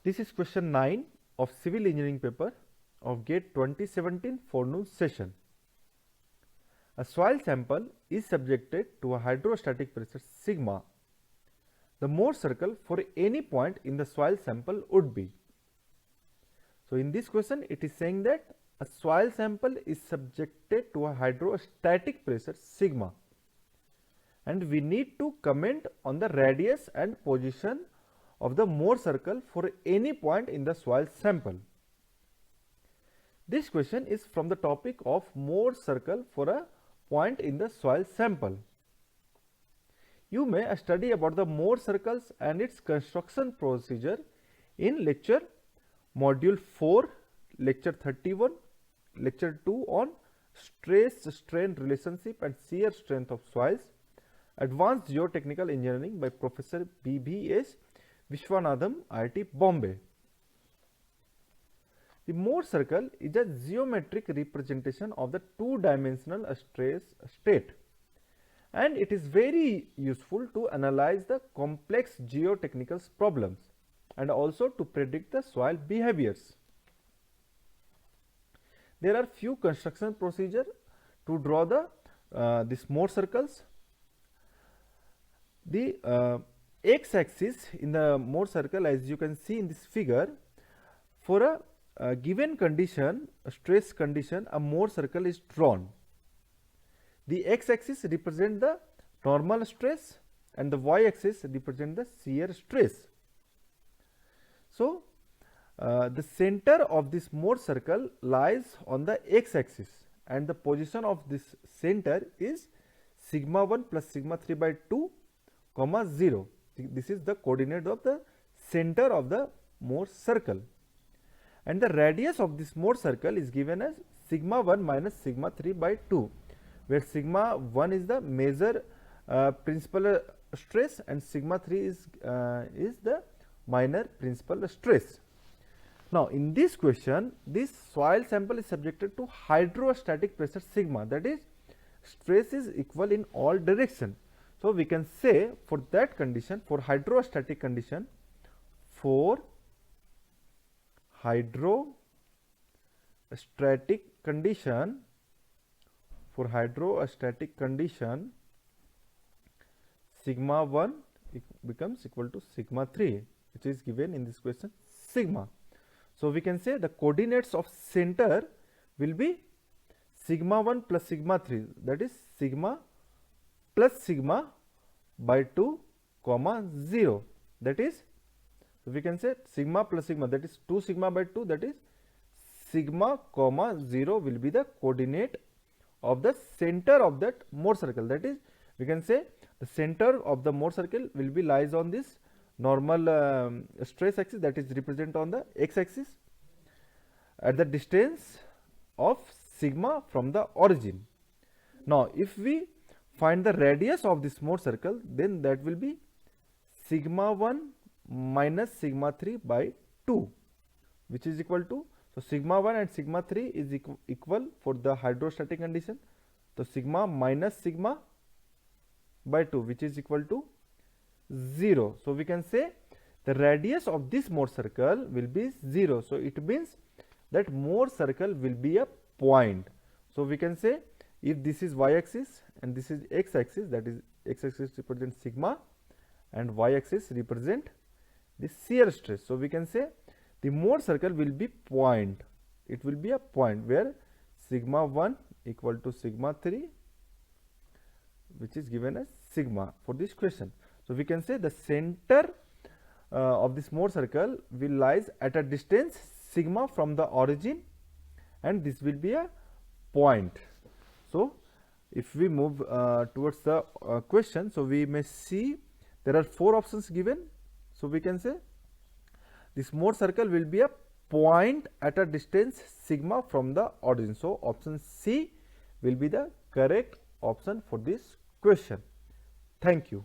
This is question 9 of civil engineering paper of GATE 2017 forenoon session. A soil sample is subjected to a hydrostatic pressure sigma. The Mohr circle for any point in the soil sample would be. So in this question it is saying that a soil sample is subjected to a hydrostatic pressure sigma, and we need to comment on the radius and position of the Mohr circle for any point in the soil sample. This question is from the topic of Mohr circle for a point in the soil sample. You may study about the Mohr circles and its construction procedure in lecture module 4, lecture 31, lecture 2 on stress strain relationship and shear strength of soils, advanced geotechnical engineering by Professor B.V.S. Vishwanathan, IIT Bombay. The Mohr circle is a geometric representation of the two-dimensional stress state, and it is very useful to analyze the complex geotechnical problems and also to predict the soil behaviors. There are few construction procedures to draw the these Mohr circles. The x-axis in the Mohr circle, as you can see in this figure, for a given condition, a stress condition, a Mohr circle is drawn. The x-axis represent the normal stress and the y-axis represent the shear stress. So the center of this Mohr circle lies on the x-axis, and the position of this center is sigma 1 plus sigma 3 by 2 comma 0. This is the coordinate of the center of the Mohr circle, and the radius of this Mohr circle is given as sigma 1 minus sigma 3 by 2, where sigma 1 is the major principal stress and sigma 3 is the minor principal stress. Now in this question, this soil sample is subjected to hydrostatic pressure sigma, that is stress is equal in all direction. So we can say for that condition, for hydrostatic condition, sigma 1 becomes equal to sigma 3, which is given in this question sigma. So we can say the coordinates of center will be sigma 1 plus sigma 3, that is sigma plus sigma by 2 comma 0, that is, so we can say sigma plus sigma, that is 2 sigma by 2, that is sigma comma 0 will be the coordinate of the center of that Mohr circle. That is, we can say the center of the Mohr circle will be lies on this normal stress axis, that is represent on the x-axis at the distance of sigma from the origin. Now if we find the radius of this Mohr circle, then that will be sigma 1 minus sigma 3 by 2, which is equal to, so sigma 1 and sigma 3 is equal for the hydrostatic condition, so sigma minus sigma by 2, which is equal to 0. So we can say the radius of this Mohr circle will be 0. So it means that Mohr circle will be a point. So we can say if this is y-axis and this is x-axis, that is x-axis represents sigma and y-axis represent the shear stress. So we can say the Mohr circle will be point. It will be a point where sigma 1 equal to sigma 3, which is given as sigma for this question. So we can say the center of this Mohr circle will lies at a distance sigma from the origin, and this will be a point. So if we move towards the question, so we may see there are 4 options given. So we can say this Mohr circle will be a point at a distance sigma from the origin. So option C will be the correct option for this question. Thank you.